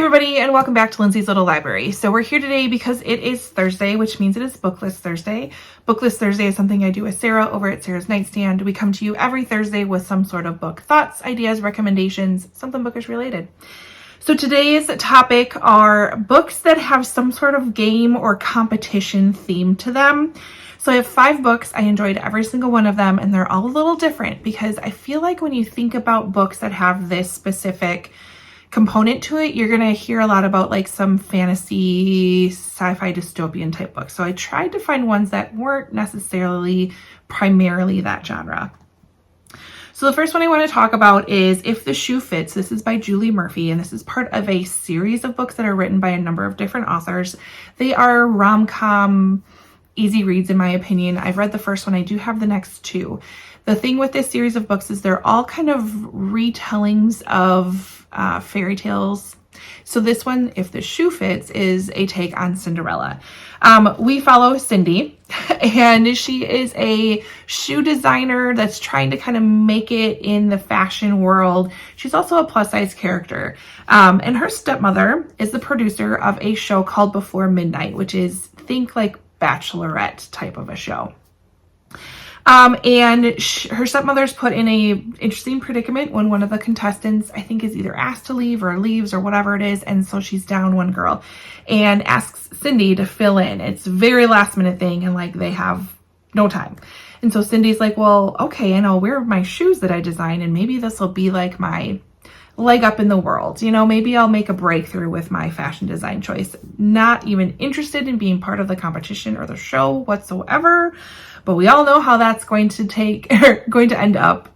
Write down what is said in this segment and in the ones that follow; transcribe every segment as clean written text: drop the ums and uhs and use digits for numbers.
everybody, and welcome back to Lindsey's Little Library. So we're here today because it is Thursday, which means it is Booklist Thursday. Booklist Thursday is something I do with Sarah over at Sarah's Nightstand. We come to you every Thursday with some sort of book thoughts, ideas, recommendations, something bookish related. So today's topic are books that have some sort of game or competition theme to them. So I have 5 books. I enjoyed every single one of them, and they're all a little different because I feel like when you think about books that have this specific component to it, you're going to hear a lot about like some fantasy, sci-fi, dystopian type books. So I tried to find ones that weren't necessarily primarily that genre. So the first one I want to talk about is If the Shoe Fits. This is by Julie Murphy, and this is part of a series of books that are written by a number of different authors. They are rom-com easy reads in my opinion. I've read the first one. I do have the next 2. The thing with this series of books is they're all kind of retellings of fairy tales. So this one, If the Shoe Fits, is a take on Cinderella. We follow Cindy, and she is a shoe designer that's trying to kind of make it in the fashion world. She's also a plus size character. And her stepmother is the producer of a show called Before Midnight, which is, think like Bachelorette type of a show. And her stepmother's put in a interesting predicament when one of the contestants, I think, is either asked to leave or leaves or whatever it is. And so she's down one girl and asks Cindy to fill in. It's a very last minute thing, and like they have no time. And so Cindy's like, well, okay, and I'll wear my shoes that I designed, and maybe this will be like my leg up in the world. You know, maybe I'll make a breakthrough with my fashion design choice. Not even interested in being part of the competition or the show whatsoever. But we all know how that's going to end up.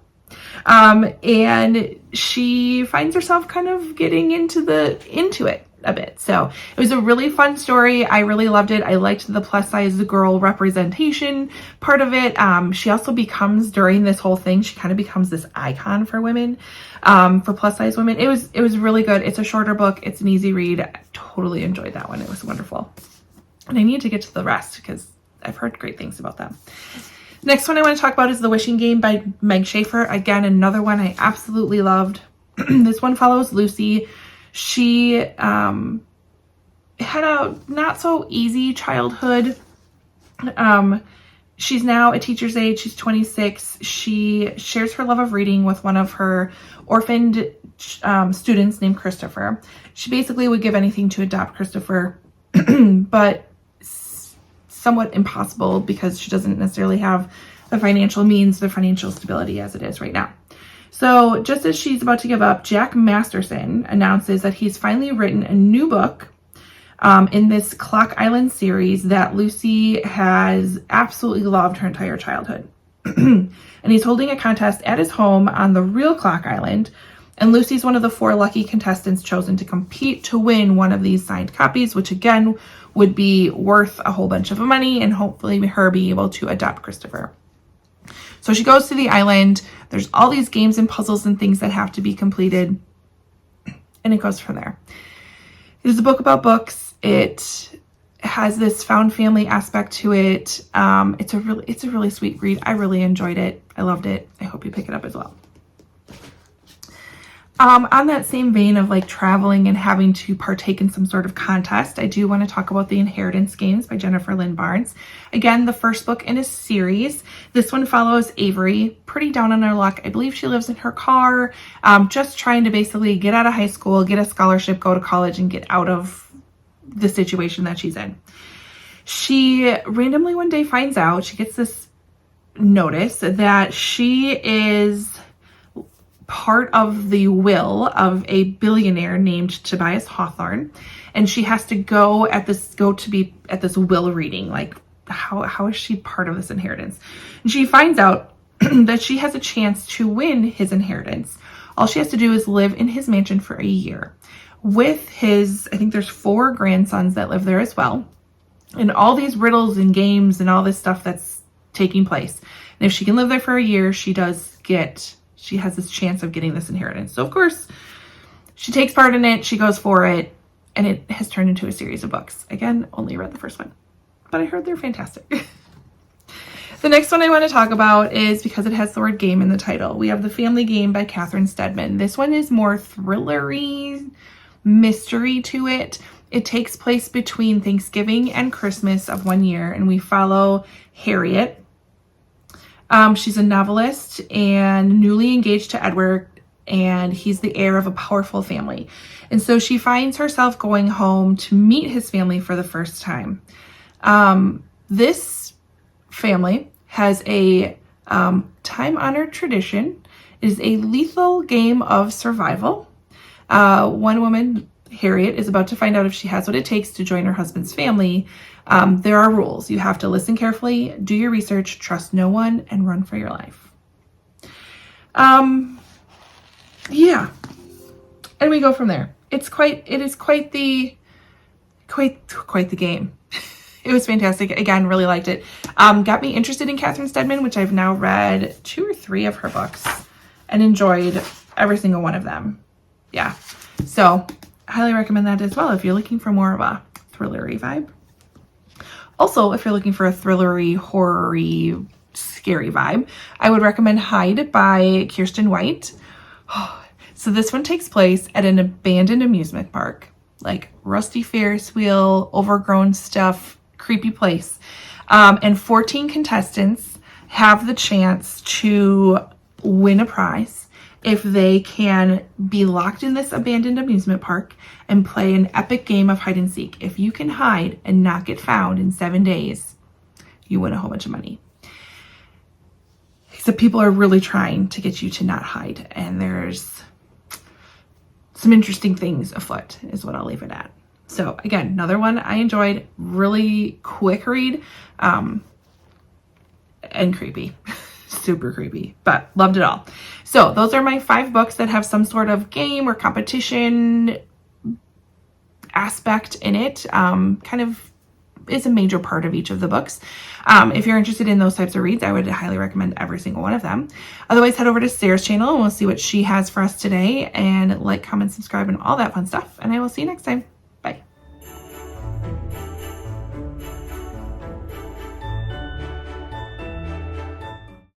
And she finds herself kind of getting into it a bit. So it was a really fun story. I really loved it. I liked the plus size girl representation part of it. She also becomes, during this whole thing, she kind of becomes this icon for women, for plus size women. It was really good. It's a shorter book. It's an easy read. I totally enjoyed that one. It was wonderful. And I need to get to the rest because I've heard great things about them. Next one I want to talk about is The Wishing Game by Meg Schaefer. Again, another one I absolutely loved. This one follows Lucy. She had a not so easy childhood. She's now a teacher's age. She's 26. She shares her love of reading with one of her orphaned students named Christopher. She basically would give anything to adopt Christopher, but somewhat impossible because she doesn't necessarily have the financial means, the financial stability as it is right now. So just as she's about to give up, Jack Masterson announces that he's finally written a new book in this Clock Island series that Lucy has absolutely loved her entire childhood. And he's holding a contest at his home on the real Clock Island. And Lucy's one of the 4 lucky contestants chosen to compete to win one of these signed copies, which again would be worth a whole bunch of money and hopefully her be able to adopt Christopher. So she goes to the island. There's all these games and puzzles and things that have to be completed. And it goes from there. It is a book about books. It has this found family aspect to it. It's a really sweet read. I really enjoyed it. I loved it. I hope you pick it up as well. On that same vein of like traveling and having to partake in some sort of contest, I do want to talk about The Inheritance Games by Jennifer Lynn Barnes. Again, the first book in a series. This one follows Avery, pretty down on her luck. I believe she lives in her car, just trying to basically get out of high school, get a scholarship, go to college, and get out of the situation that she's in. She randomly one day finds out, she gets this notice that she is part of the will of a billionaire named Tobias Hawthorne, and she has to go to be at this will reading. Like, how is she part of this inheritance? And she finds out that she has a chance to win his inheritance. All she has to do is live in his mansion for a year with his, I think there's 4 grandsons that live there as well, and all these riddles and games and all this stuff that's taking place. And if she can live there for a year, she has this chance of getting this inheritance. So of course she takes part in it, she goes for it, and it has turned into a series of books. Again, only read the first one, but I heard they're fantastic. The next one I want to talk about is, because it has the word game in the title, we have The Family Game by Catherine Steadman. This one is more thrillery mystery to it. It takes place between Thanksgiving and Christmas of one year, and we follow Harriet. She's a novelist and newly engaged to Edward, and he's the heir of a powerful family. And so she finds herself going home to meet his family for the first time. This family has a time-honored tradition. It is a lethal game of survival. One woman, Harriet, is about to find out if she has what it takes to join her husband's family. There are rules. You have to listen carefully, do your research, trust no one, and run for your life. Yeah. And we go from there. It is quite the game. It was fantastic. Again, really liked it. Got me interested in Catherine Steadman, which I've now read 2 or 3 of her books and enjoyed every single one of them. Yeah. So highly recommend that as well if you're looking for more of a thrillery vibe. Also, if you're looking for a thrillery, horror-y, scary vibe, I would recommend Hide by Kirsten White. So this one takes place at an abandoned amusement park, like rusty Ferris wheel, overgrown stuff, creepy place. And 14 contestants have the chance to win a prize if they can be locked in this abandoned amusement park and play an epic game of hide and seek. If you can hide and not get found in 7 days, you win a whole bunch of money. So people are really trying to get you to not hide, and there's some interesting things afoot is what I'll leave it at. So again, another one I enjoyed, really quick read, and creepy, super creepy, but loved it all. So those are my 5 books that have some sort of game or competition aspect in it. Kind of is a major part of each of the books. If you're interested in those types of reads, I would highly recommend every single one of them. Otherwise, head over to Sarah's channel and we'll see what she has for us today, and like, comment, subscribe, and all that fun stuff. And I will see you next time.